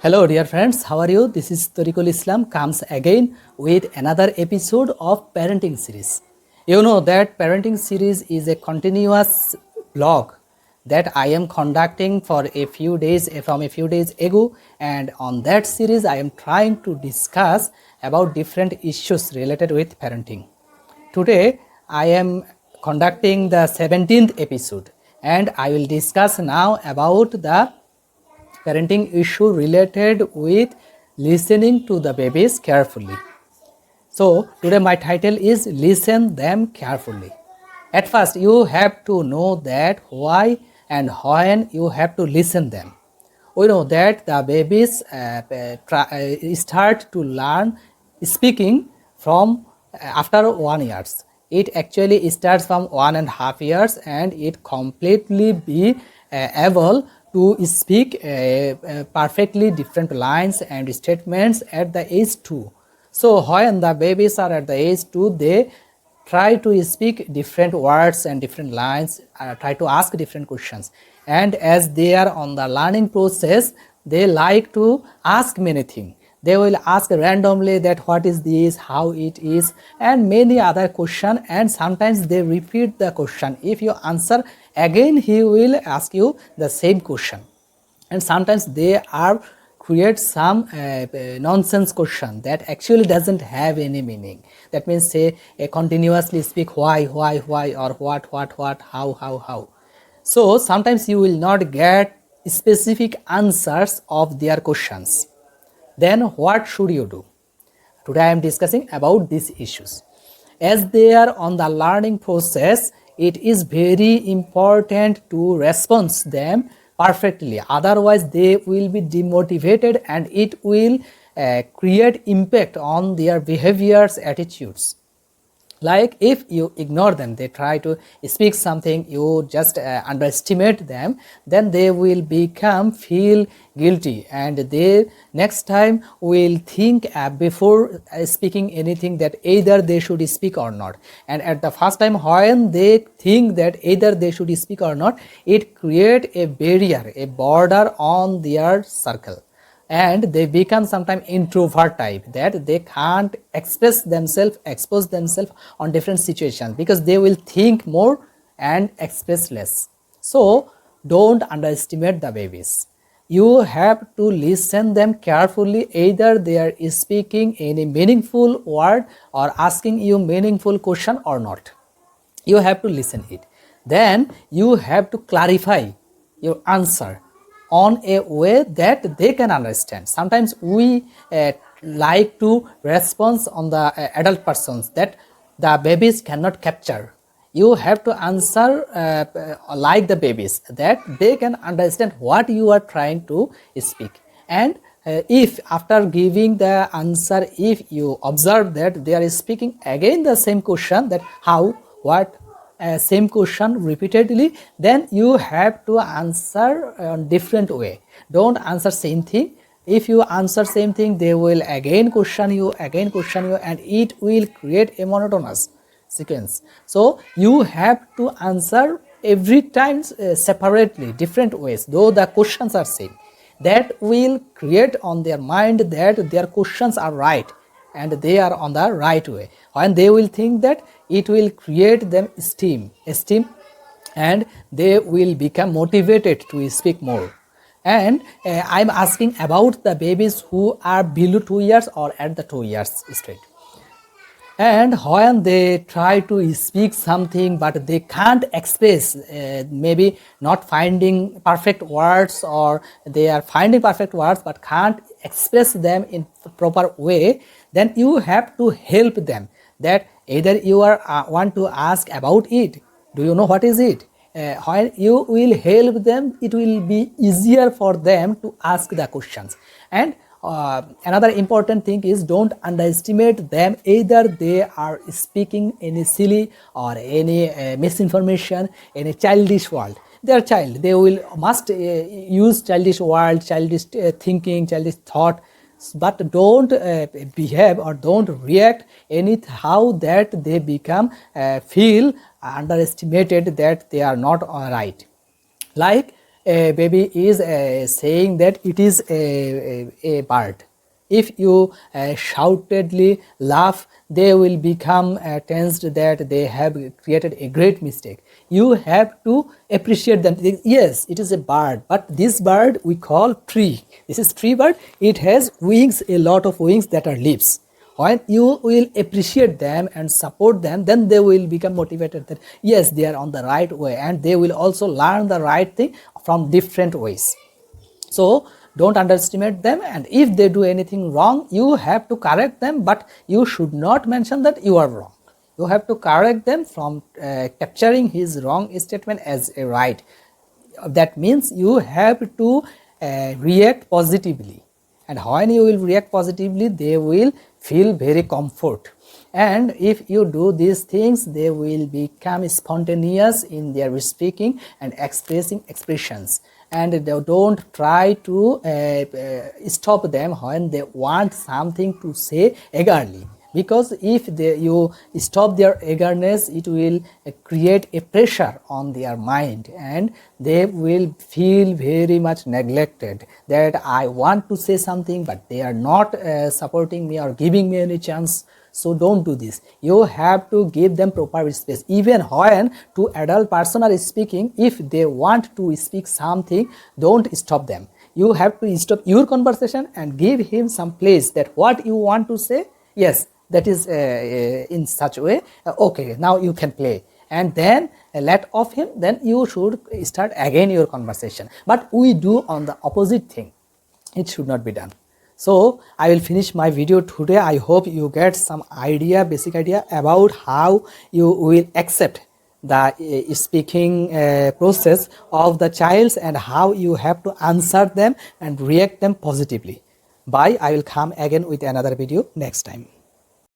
Hello, dear friends. How are you? This is Tariqul Islam comes again with another episode of Parenting Series. You know that Parenting Series is a continuous blog that I am conducting for a few days from a few days ago, and on that series I am trying to discuss about different issues related with parenting. Today I am conducting the 17th episode, and I will discuss now about the parenting issue related with listening to the babies carefully. So today my title is Listen Them Carefully. At first you have to know that why and when you have to listen them. We know that the babies start to learn speaking from after 1 year. It actually starts from 1.5 years, and it completely be able to speak perfectly different lines and statements at the age 2. So when the babies are at the age 2, they try to speak different words and different lines, try to ask different questions, and as they are on the learning process, they like to ask many things. They will ask randomly that what is this, how it is, and many other question, and sometimes they repeat the question. If you answer again, he will ask you the same question, and sometimes they are create some nonsense question that actually doesn't have any meaning. That means say continuously speak why or what how. So sometimes you will not get specific answers of their questions. Then what should you do? Today I am discussing about these issues. As they are on the learning process, it is very important to respond them perfectly. Otherwise, they will be demotivated, and it will create impact on their behaviors, attitudes. Like if you ignore them, they try to speak something, you just underestimate them, then they will become feel guilty, and they next time will think before speaking anything that either they should speak or not. And at the first time when they think that either they should speak or not, it create a barrier, a border on their circle, and they become sometimes introvert type, that they can't express themselves, expose themselves on different situations, because they will think more and express less. So don't underestimate the babies. You have to listen them carefully, either they are speaking any meaningful word or asking you meaningful question or not. You have to listen it. Then you have to clarify your answer on a way that they can understand. Sometimes we like to respond on the adult persons that the babies cannot capture. You have to answer like the babies, that they can understand what you are trying to speak. And if after giving the answer, if you observe that they are speaking again the same question, that how, what, same question repeatedly, then you have to answer different way. Don't answer same thing. If you answer same thing, they will again question you, and it will create a monotonous sequence. So you have to answer every time separately, different ways, though the questions are same. That will create on their mind that their questions are right and they are on the right way. When they will think that, it will create them esteem, and they will become motivated to speak more. And I'm asking about the babies who are below 2 years or at the 2 years straight. And when they try to speak something but they can't express, maybe not finding perfect words, or they are finding perfect words but can't express them in proper way, then you have to help them, that either you are want to ask about it, do you know what is it. When you will help them, it will be easier for them to ask the questions. And another important thing is, don't underestimate them, either they are speaking any silly or any misinformation, any childish world. They are child, they will must use childish world, childish thinking, childish thought, but don't behave or don't react anyhow that they become feel underestimated, that they are not right. Like a baby is saying that it is a bird, if you shoutedly laugh, they will become tensed that they have created a great mistake. You have to appreciate them. Yes, it is a bird, but this bird we call tree. This is tree bird. It has wings, a lot of wings that are leaves. When you will appreciate them and support them, then they will become motivated that yes, they are on the right way, and they will also learn the right thing from different ways. So don't underestimate them, and if they do anything wrong, you have to correct them, but you should not mention that you are wrong. You have to correct them from capturing his wrong statement as a right. That means you have to react positively, and when you will react positively, they will feel very comfort. And if you do these things, they will become spontaneous in their speaking and expressing expressions. And they don't try to stop them when they want something to say eagerly, because if you stop their eagerness, it will create a pressure on their mind, and they will feel very much neglected, that I want to say something but they are not supporting me or giving me any chance. So don't do this. You have to give them proper space. Even when two adult person are speaking, if they want to speak something, don't stop them. You have to stop your conversation and give him some place that what you want to say, yes, that is in such way, okay, now you can play, and then let off him, then you should start again your conversation. But we do on the opposite thing. It should not be done. So I will finish my video today. I hope you get some idea, basic idea about how you will accept the speaking process of the child, and how you have to answer them and react them positively. Bye. I will come again with another video next time.